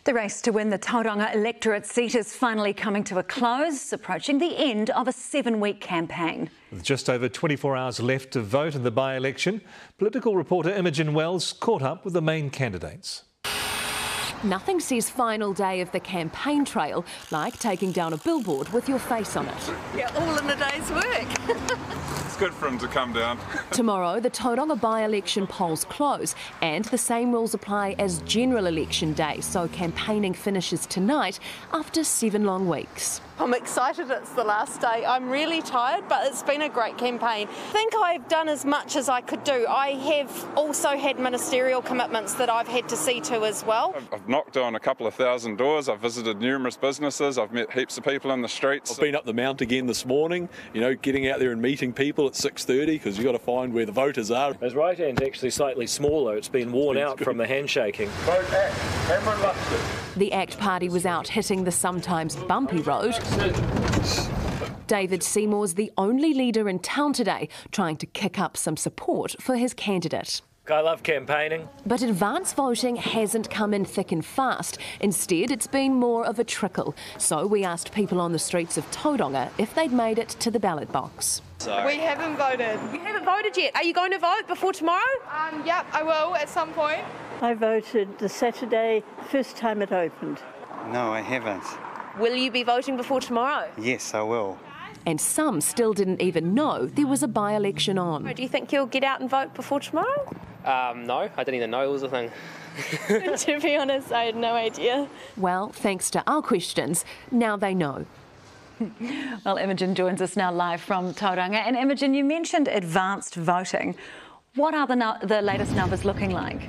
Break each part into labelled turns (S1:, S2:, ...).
S1: The race to win the Tauranga electorate seat is finally coming to a close, approaching the end of a 7-week campaign.
S2: With just over 24 hours left to vote in the by-election, political reporter Imogen Wells caught up with the main candidates.
S3: Nothing says final day of the campaign trail like taking down a billboard with your face on it.
S4: Yeah, all in a day's work.
S5: It's good for him to come down.
S3: Tomorrow, the Tauranga by-election polls close and the same rules apply as general election day, so campaigning finishes tonight after 7 long weeks.
S4: I'm excited it's the last day. I'm really tired, but it's been a great campaign. I think I've done as much as I could do. I have also had ministerial commitments that I've had to see to as well.
S5: I've knocked on a couple of thousand doors, I've visited numerous businesses, I've met heaps of people in the streets.
S6: I've been up the mount again this morning, getting out there and meeting people at 6:30 because you've got to find where the voters are.
S7: His right hand's actually slightly smaller. It's been worn out from the handshaking.
S5: Vote ACT, Cameron Luxton.
S3: The ACT party was out hitting the sometimes bumpy road. David Seymour's the only leader in town today trying to kick up some support for his candidate.
S7: I love campaigning.
S3: But advance voting hasn't come in thick and fast. Instead, it's been more of a trickle. So we asked people on the streets of Tauranga if they'd made it to the ballot box.
S8: We haven't voted.
S4: You haven't voted yet. Are you going to vote before tomorrow?
S8: Yep, I will at some point.
S9: I voted the Saturday, first time it opened.
S10: No, I haven't.
S4: Will you be voting before tomorrow?
S10: Yes, I will.
S3: And some still didn't even know there was a by-election on.
S4: Do you think you'll get out and vote before tomorrow?
S11: No, I didn't even know it was a thing.
S8: To be honest, I had no idea.
S3: Well, thanks to our questions, now they know.
S1: Well, Imogen joins us now live from Tauranga. And Imogen, you mentioned advanced voting. What are the latest numbers looking like?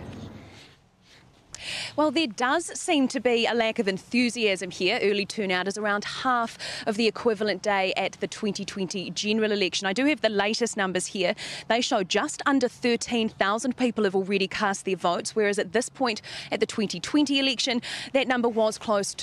S12: Well, there does seem to be a lack of enthusiasm here. Early turnout is around half of the equivalent day at the 2020 general election. I do have the latest numbers here. They show just under 13,000 people have already cast their votes, whereas at this point at the 2020 election, that number was closer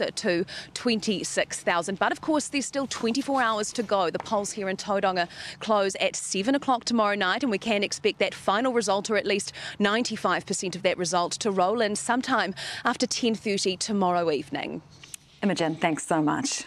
S12: to 26,000. But of course, there's still 24 hours to go. The polls here in Tauranga close at 7 o'clock tomorrow night, and we can expect that final result, or at least 95% of that result, to roll in sometime after 10:30 tomorrow evening.
S1: Imogen, thanks so much.